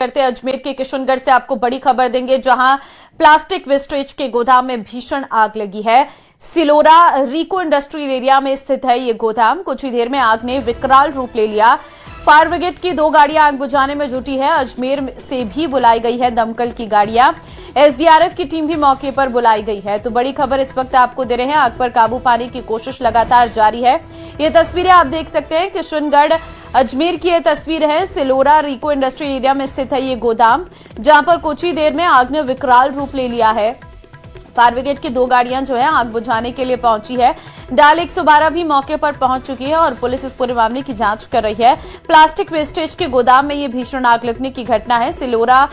करते अजमेर के किशनगढ़ से आपको बड़ी खबर देंगे, जहां प्लास्टिक वेस्टेज के गोदाम में भीषण आग लगी है। सिलोरा रिको इंडस्ट्रियल एरिया में स्थित है ये गोदाम। कुछ ही देर में आग ने विकराल रूप ले लिया। फायर ब्रिगेड की 2 गाड़ियां आग बुझाने में जुटी है। अजमेर से भी बुलाई गई है दमकल की गाड़ियां। एसडीआरएफ की टीम भी मौके पर बुलाई गई है। तो बड़ी खबर इस वक्त आपको दे रहे हैं। आग पर काबू पाने की कोशिश लगातार जारी है। ये तस्वीरें आप देख सकते हैं, किशनगढ़ अजमेर की ये तस्वीर है। सिलोरा रिको इंडस्ट्रियल एरिया में स्थित है ये गोदाम, जहां पर कुछ ही देर में आग ने विकराल रूप ले लिया है। फायर ब्रिगेड की 2 गाड़ियां जो है आग बुझाने के लिए पहुंची है। डाल 112 भी मौके पर पहुंच चुकी है और पुलिस इस पूरे मामले की जांच कर रही है। प्लास्टिक वेस्टेज के गोदाम में ये भीषण आग लगने की घटना है। सिलोरा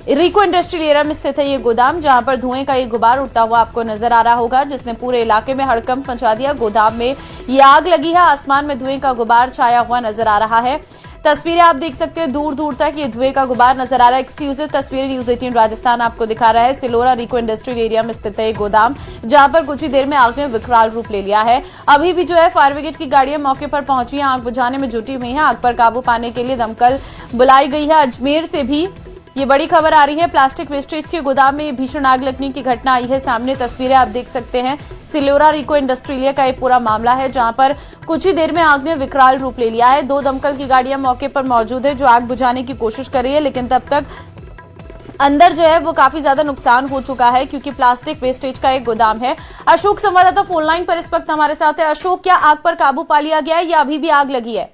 रिको इंडस्ट्रियल एरिया में स्थित है ये गोदाम, जहां पर धुएं का ये गुबार उठता हुआ आपको नजर आ रहा होगा, जिसने पूरे इलाके में हड़कंप मचा दिया। गोदाम में ये आग लगी है। आसमान में धुएं का गुबार छाया हुआ नजर आ रहा है। तस्वीरें आप देख सकते हैं, दूर दूर तक ये धुएं का गुबार नजर आ रहा है। एक्सक्लूसिव तस्वीरें न्यूज 18 राजस्थान आपको दिखा रहा है। सिलोरा रिको इंडस्ट्रियल एरिया में स्थित है ये गोदाम, जहां पर कुछ ही देर में आग ने विकराल रूप ले लिया है। अभी भी जो है फायर ब्रिगेड की गाड़ियां मौके पर पहुंची है, आग बुझाने में जुटी हुई है। आग पर काबू पाने के लिए दमकल बुलाई गई है। अजमेर से भी ये बड़ी खबर आ रही है। प्लास्टिक वेस्टेज के गोदाम में भीषण आग लगने की घटना आई है सामने। तस्वीरें आप देख सकते हैं। सिलोरा रिको इंडस्ट्रियल का ये पूरा मामला है, जहां पर कुछ ही देर में आग ने विकराल रूप ले लिया है। 2 दमकल की गाड़ियां मौके पर मौजूद है, जो आग बुझाने की कोशिश कर रही है, लेकिन तब तक अंदर जो है वो काफी ज्यादा नुकसान हो चुका है, क्योंकि प्लास्टिक वेस्टेज का एक गोदाम है। अशोक संवाददाता फोन लाइन पर इस वक्त हमारे साथ है। अशोक, क्या आग पर काबू पा लिया गया है या अभी भी आग लगी है?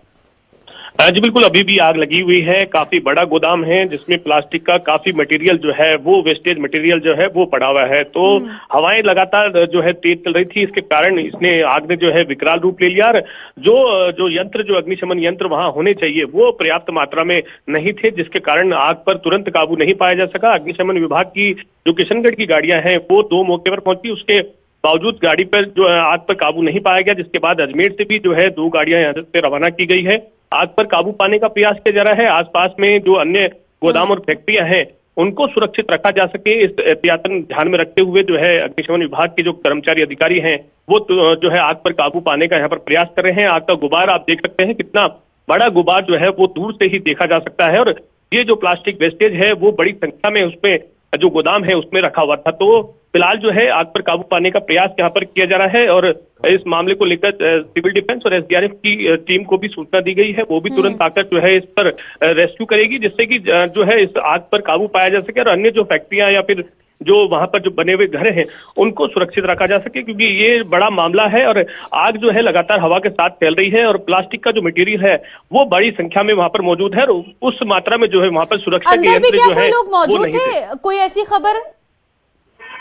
जी बिल्कुल, अभी भी आग लगी हुई है। काफी बड़ा गोदाम है, जिसमें प्लास्टिक का काफी मटेरियल जो है वो वेस्टेज मटेरियल जो है वो पड़ा हुआ है। तो हवाएं लगातार जो है तेज चल रही थी, इसके कारण इसने आग ने जो है विकराल रूप ले लिया। और जो यंत्र, जो अग्निशमन यंत्र वहां होने चाहिए, वो पर्याप्त मात्रा में नहीं थे, जिसके कारण आग पर तुरंत काबू नहीं पाया जा सका। अग्निशमन विभाग की जो किशनगढ़ की गाड़ियां हैं वो 2 मौके पर पहुंची। उसके बावजूद गाड़ी पर जो आग पर काबू नहीं पाया गया, जिसके बाद अजमेर से भी जो है 2 गाड़ियां यहाँ से रवाना की गई है। आग पर काबू पाने का प्रयास किया जा रहा है। आसपास में जो अन्य गोदाम और फैक्ट्रियां हैं उनको सुरक्षित रखा जा सके, इस एहतियातन ध्यान में रखते हुए जो है अग्निशमन विभाग के जो कर्मचारी अधिकारी हैं वो जो है आग पर काबू पाने का यहाँ पर प्रयास कर रहे हैं। आग का गुबार आप देख सकते हैं, कितना बड़ा गुबार जो है वो दूर से ही देखा जा सकता है। और ये जो प्लास्टिक वेस्टेज है वो बड़ी संख्या में उसमें जो गोदाम है उसमें रखा हुआ था। तो फिलहाल जो है आग पर काबू पाने का प्रयास यहाँ पर किया जा रहा है और इस मामले को लेकर सिविल डिफेंस और एसडीआरएफ की टीम को भी सूचना दी गई है। वो भी तुरंत आकर जो है इस पर रेस्क्यू करेगी, जिससे कि जो है इस आग पर काबू पाया जा सके और अन्य जो फैक्ट्रियां या फिर जो वहां पर जो बने हुए घर हैं उनको सुरक्षित रखा जा सके, क्योंकि ये बड़ा मामला है। और आग जो है लगातार हवा के साथ फैल रही है और प्लास्टिक का जो मटेरियल है वो बड़ी संख्या में वहां पर मौजूद है। और उस मात्रा में जो है वहां पर सुरक्षा के यंत्र जो है वो नहीं थे। कोई ऐसी खबर?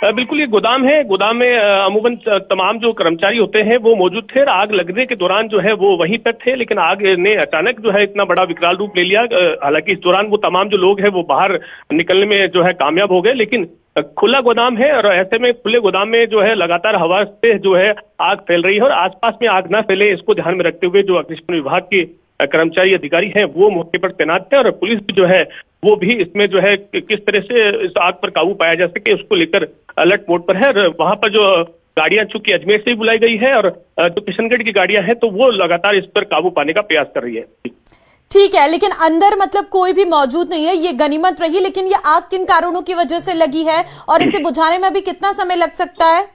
बिल्कुल, ये गोदाम है। गोदाम में अमूमन तमाम जो कर्मचारी होते हैं वो मौजूद थे। आग लगने के दौरान जो है वो वहीं पर थे, लेकिन आग ने अचानक जो है इतना बड़ा विकराल रूप ले लिया। हालांकि इस दौरान वो तमाम जो लोग हैं वो बाहर निकलने में जो है कामयाब हो गए, लेकिन खुला गोदाम है और ऐसे में खुले गोदाम में जो है लगातार हवा से जो है आग फैल रही है। और आसपास में आग ना फैले, इसको ध्यान में रखते हुए जो अग्निशमन विभाग के कर्मचारी अधिकारी हैं वो मौके पर तैनात थे और पुलिस भी जो है वो भी इसमें जो है किस तरह से इस आग पर काबू पाया जा सके उसको लेकर अलर्ट मोड पर है। और वहां पर जो गाड़ियां चूंकि अजमेर से ही बुलाई गई है और जो किशनगढ़ की गाड़ियां हैं तो वो लगातार इस पर काबू पाने का प्रयास कर रही है। ठीक है, लेकिन अंदर मतलब कोई भी मौजूद नहीं है, ये गनीमत रही। लेकिन ये आग किन कारणों की वजह से लगी है और इसे बुझाने में अभी कितना समय लग सकता है?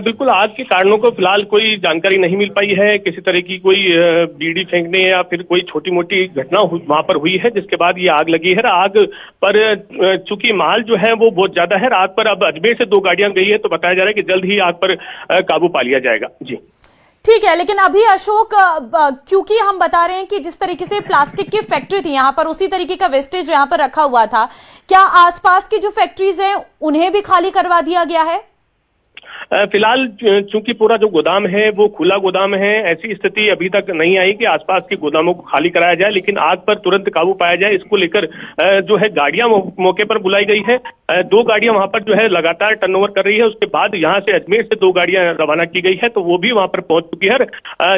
बिल्कुल, आग के कारणों को फिलहाल कोई जानकारी नहीं मिल पाई है। किसी तरह की कोई बीड़ी फेंकने या फिर कोई छोटी मोटी घटना वहां पर हुई है, जिसके बाद ये आग लगी है। आग पर चूंकि माल जो है वो बहुत ज्यादा है, आग पर अब अजमेर से 2 गाड़ियां गई है, तो बताया जा रहा है कि जल्द ही आग पर काबू पा लिया जाएगा। जी ठीक है, लेकिन अभी अशोक, क्योंकि हम बता रहे हैं कि जिस तरीके से प्लास्टिक की फैक्ट्री थी यहाँ पर, उसी तरीके का वेस्टेज यहाँ पर रखा हुआ था, क्या आसपास की जो फैक्ट्रीज हैं उन्हें भी खाली करवा दिया गया है? फिलहाल चूंकि पूरा जो गोदाम है वो खुला गोदाम है, ऐसी स्थिति अभी तक नहीं आई कि आसपास के गोदामों को खाली कराया जाए, लेकिन आग पर तुरंत काबू पाया जाए इसको लेकर जो है गाड़ियां मौके पर बुलाई गई है। 2 गाड़ियां वहां पर जो है लगातार टर्नओवर कर रही है। उसके बाद यहाँ से अजमेर से 2 गाड़ियां रवाना की गई है, तो वो भी वहां पर पहुंच चुकी है।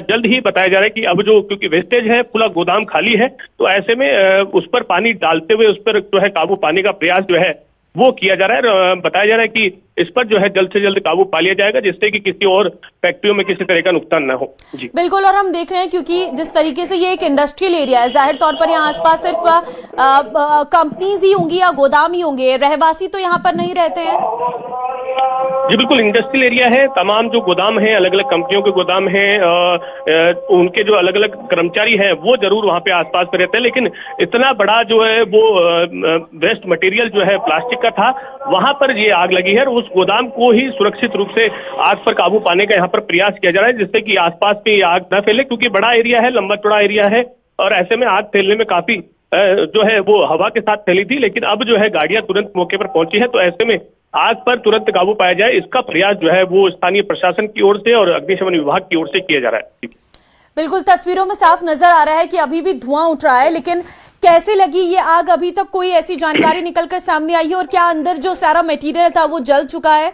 जल्द ही बताया जा रहा है कि अब जो, क्योंकि वेस्टेज है, पूरा गोदाम खाली है, तो ऐसे में उस पर पानी डालते हुए उस पर जो है काबू पाने का प्रयास जो है वो किया जा रहा है और बताया जा रहा है कि इस पर जो है जल्द से जल्द काबू पा लिया जाएगा, जिससे कि किसी और फैक्ट्रियों में किसी तरह का नुकसान न हो। जी बिल्कुल, और हम देख रहे हैं क्योंकि जिस तरीके से ये एक इंडस्ट्रियल एरिया है, जाहिर तौर पर यहाँ आसपास सिर्फ कंपनीज ही होंगी या गोदाम ही होंगे, रहवासी तो यहाँ पर नहीं रहते हैं। जी बिल्कुल, इंडस्ट्रियल एरिया है, तमाम जो गोदाम हैं, अलग अलग कंपनियों के गोदाम हैं, उनके जो अलग अलग कर्मचारी हैं वो जरूर वहां पे आसपास पे रहते हैं, लेकिन इतना बड़ा जो है वो वेस्ट मटेरियल जो है प्लास्टिक का था, वहां पर ये आग लगी है और उस गोदाम को ही सुरक्षित रूप से आग पर काबू पाने का यहाँ पर प्रयास किया जा रहा है, जिससे कि आसपास में ये आग न फैले, क्योंकि बड़ा एरिया है, लंबा चौड़ा एरिया है और ऐसे में आग फैलने में काफी जो है वो हवा के साथ फैली थी, लेकिन अब जो है गाड़ियां तुरंत मौके पर पहुंची है, तो ऐसे में आग पर तुरंत काबू पाया जाए, इसका प्रयास जो है वो स्थानीय प्रशासन की ओर से और अग्निशमन विभाग की ओर से किया जा रहा है। बिल्कुल, तस्वीरों में साफ नजर आ रहा है कि अभी भी धुआं उठ रहा है, लेकिन कैसे लगी ये आग, अभी तक कोई ऐसी जानकारी निकलकर सामने आई है और क्या अंदर जो सारा मटेरियल था वो जल चुका है?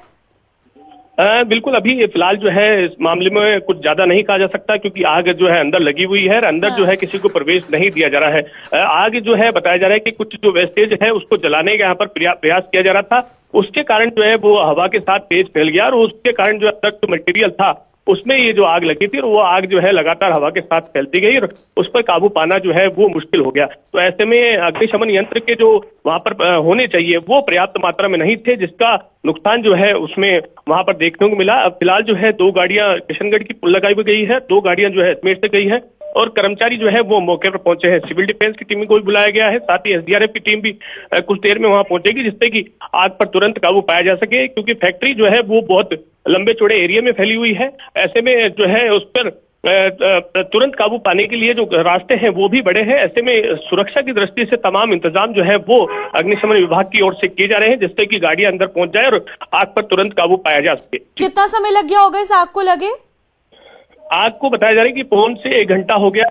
बिल्कुल, अभी फिलहाल जो है इस मामले में कुछ ज्यादा नहीं कहा जा सकता, क्योंकि आग जो है अंदर लगी हुई है और अंदर जो है किसी को प्रवेश नहीं दिया जा रहा है। आग जो है बताया जा रहा है कि कुछ जो वेस्टेज है उसको जलाने का यहाँ पर प्रयास किया जा रहा था, उसके कारण जो है वो हवा के साथ तेज फैल गया और उसके कारण जो अंदर जो मटेरियल था उसमें ये जो आग लगी थी और वो आग जो है लगातार हवा के साथ फैलती गई और उस पर काबू पाना जो है वो मुश्किल हो गया। तो ऐसे में अग्निशमन यंत्र के जो वहां पर होने चाहिए वो पर्याप्त मात्रा में नहीं थे, जिसका नुकसान जो है उसमें वहां पर देखने को मिला। अब फिलहाल जो है 2 गाड़ियां किशनगढ़ की लगाई हुई गई है, 2 गाड़ियां जो है अजमेर से गई है और कर्मचारी जो है वो मौके पर पहुंचे हैं। सिविल डिफेंस की टीम को भी बुलाया गया है, साथ ही एसडीआरएफ की टीम भी कुछ देर में वहां पहुंचेगी, जिससे कि आग पर तुरंत काबू पाया जा सके, क्योंकि फैक्ट्री जो है वो बहुत लंबे चौड़े एरिया में फैली हुई है। ऐसे में जो है उस पर तुरंत काबू पाने के लिए जो रास्ते हैं वो भी बड़े हैं। ऐसे में सुरक्षा की दृष्टि से तमाम इंतजाम जो है वो अग्निशमन विभाग की ओर से किए जा रहे हैं, जिससे कि गाड़ियां अंदर पहुंच जाए और आग पर तुरंत काबू पाया जा सके। कितना समय लग गया होगा इस आग को लगे? आग को बताया जा रहा है कि पौन से 1 घंटा हो गया।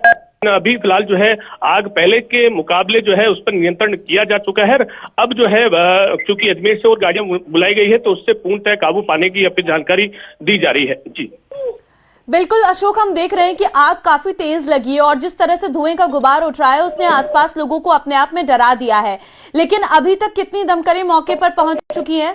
अभी फिलहाल जो है आग पहले के मुकाबले जो है उस पर नियंत्रण किया जा चुका है। अब जो है क्योंकि अजमेर से और गाड़ियां बुलाई गई है, तो उससे पूर्णतः काबू पाने की अपनी जानकारी दी जा रही है। जी बिल्कुल अशोक, हम देख रहे हैं कि आग काफी तेज लगी है और जिस तरह से धुएं का गुबार उठ रहा है उसने आसपास लोगों को अपने आप में डरा दिया है, लेकिन अभी तक कितनी दमकलें मौके पर पहुंच चुकी हैं?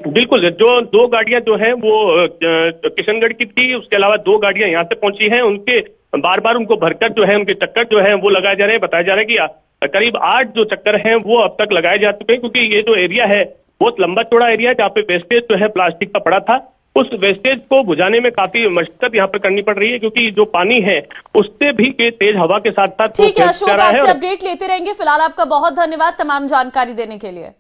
बिल्कुल, जो 2 गाड़ियां जो है वो किशनगढ़ की थी, उसके अलावा 2 गाड़ियां यहाँ से पहुंची हैं। उनके बार बार उनको भरकर जो है उनके चक्कर जो है वो लगाए जा रहे हैं। बताया जा रहा है कि करीब 8 जो चक्कर हैं वो अब तक लगाए जा चुके हैं, क्योंकि ये जो एरिया है बहुत लंबा चौड़ा एरिया है, जहाँ पे वेस्टेज जो है प्लास्टिक का पड़ा था, उस वेस्टेज को बुझाने में काफी मशक्कत यहाँ पर करनी पड़ रही है, क्योंकि जो पानी है उससे भी तेज हवा के साथ साथ ठीक है अशोक, आपसे अपडेट लेते रहेंगे। फिलहाल आपका बहुत धन्यवाद तमाम जानकारी देने के लिए।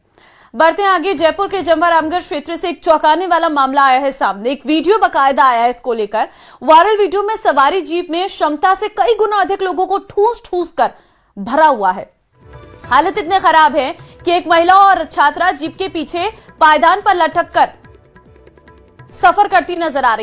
बढ़ते हैं आगे। जयपुर के जमवा रामगढ़ क्षेत्र से एक चौंकाने वाला मामला आया है सामने। एक वीडियो बकायदा आया है इसको लेकर। वायरल वीडियो में सवारी जीप में क्षमता से कई गुना अधिक लोगों को ठूस ठूस कर भरा हुआ है। हालत इतने खराब है कि एक महिला और छात्रा जीप के पीछे पायदान पर लटक कर सफर करती नजर आ रही।